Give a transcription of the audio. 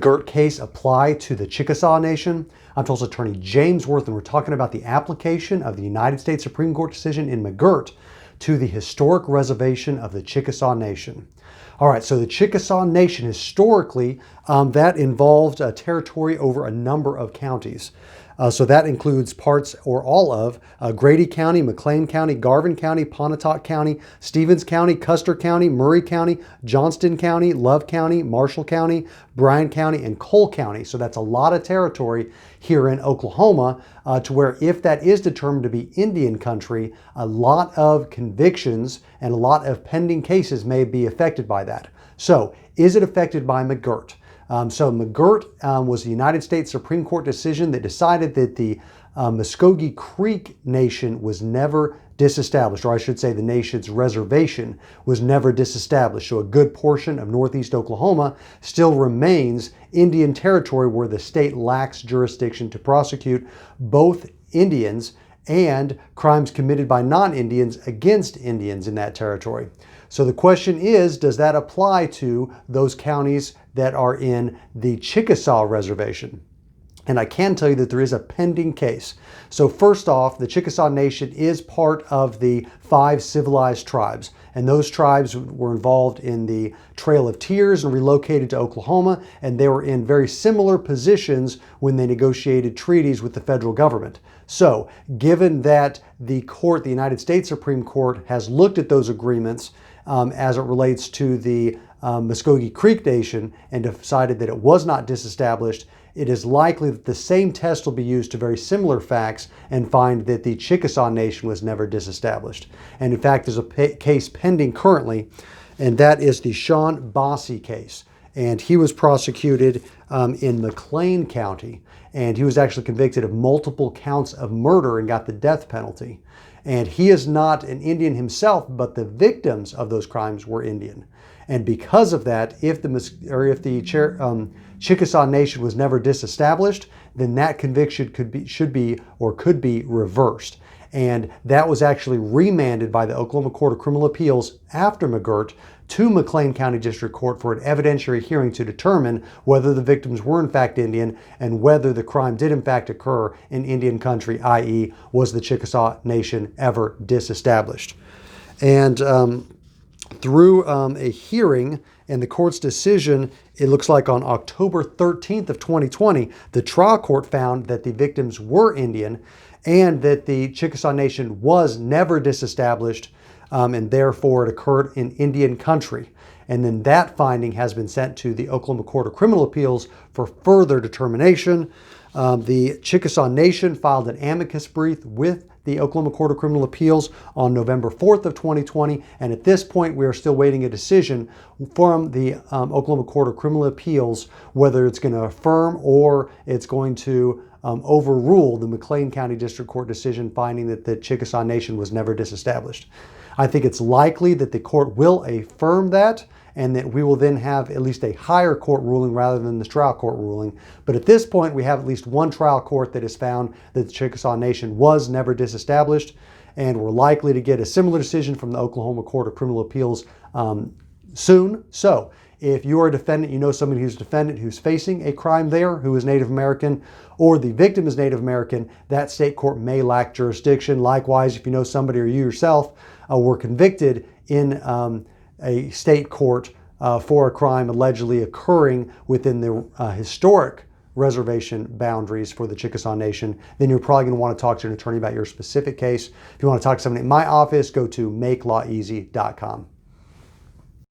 McGirt case apply to the Chickasaw Nation? I'm Tulsa attorney James Wirth, and we're talking about the application of the United States Supreme Court decision in McGirt to the historic reservation of the Chickasaw Nation. All right, so the Chickasaw Nation, historically, that involved a territory over a number of counties. So that includes parts or all of Grady County, McClain County, Garvin County, Pontotoc County, Stevens County, Custer County, Murray County, Johnston County, Love County, Marshall County, Bryan County, and Cole County. So that's a lot of territory here in Oklahoma, to where if that is determined to be Indian country, a lot of convictions and a lot of pending cases may be affected by that. So is it affected by McGirt? So McGirt was the United States Supreme Court decision that decided that the Muskogee Creek Nation was never disestablished, or I should say the nation's reservation was never disestablished. So a good portion of northeast Oklahoma still remains Indian territory where the state lacks jurisdiction to prosecute both Indians and crimes committed by non-Indians against Indians in that territory. So the question is, does that apply to those counties that are in the Chickasaw Reservation? And I can tell you that there is a pending case. So first off, the Chickasaw Nation is part of the 5 civilized tribes. And those tribes were involved in the Trail of Tears and relocated to Oklahoma. And they were in very similar positions when they negotiated treaties with the federal government. So given that the court, the United States Supreme Court, has looked at those agreements as it relates to the Muskogee Creek Nation and decided that it was not disestablished, it is likely that the same test will be used to very similar facts and find that the Chickasaw Nation was never disestablished. And in fact, there's a case pending currently, and that is the Sean Bosse case. And he was prosecuted in McClain County, and he was actually convicted of multiple counts of murder and got the death penalty. And he is not an Indian himself, but the victims of those crimes were Indian. And because of that, if the Chickasaw Nation was never disestablished, then that conviction could be reversed. And that was actually remanded by the Oklahoma Court of Criminal Appeals after McGirt to McClain County District Court for an evidentiary hearing to determine whether the victims were in fact Indian and whether the crime did in fact occur in Indian country, i.e. was the Chickasaw Nation ever disestablished. And through a hearing and the court's decision, it looks like on October 13th of 2020, the trial court found that the victims were Indian and that the Chickasaw Nation was never disestablished, and therefore it occurred in Indian country. And then that finding has been sent to the Oklahoma Court of Criminal Appeals for further determination. The Chickasaw Nation filed an amicus brief with the Oklahoma Court of Criminal Appeals on November 4th of 2020. And at this point, we are still waiting a decision from the Oklahoma Court of Criminal Appeals, whether it's going to affirm or it's going to overrule the McClain County District Court decision finding that the Chickasaw Nation was never disestablished. I think it's likely that the court will affirm that, and that we will then have at least a higher court ruling rather than the trial court ruling. But at this point, we have at least one trial court that has found that the Chickasaw Nation was never disestablished, and we're likely to get a similar decision from the Oklahoma Court of Criminal Appeals soon. So if you are a defendant, you know somebody who's a defendant who's facing a crime there who is Native American, or the victim is Native American, that state court may lack jurisdiction. Likewise, if you know somebody or you yourself were convicted in a state court for a crime allegedly occurring within the historic reservation boundaries for the Chickasaw Nation, then you're probably going to want to talk to an attorney about your specific case. If you want to talk to somebody in my office, go to makelawEasy.com.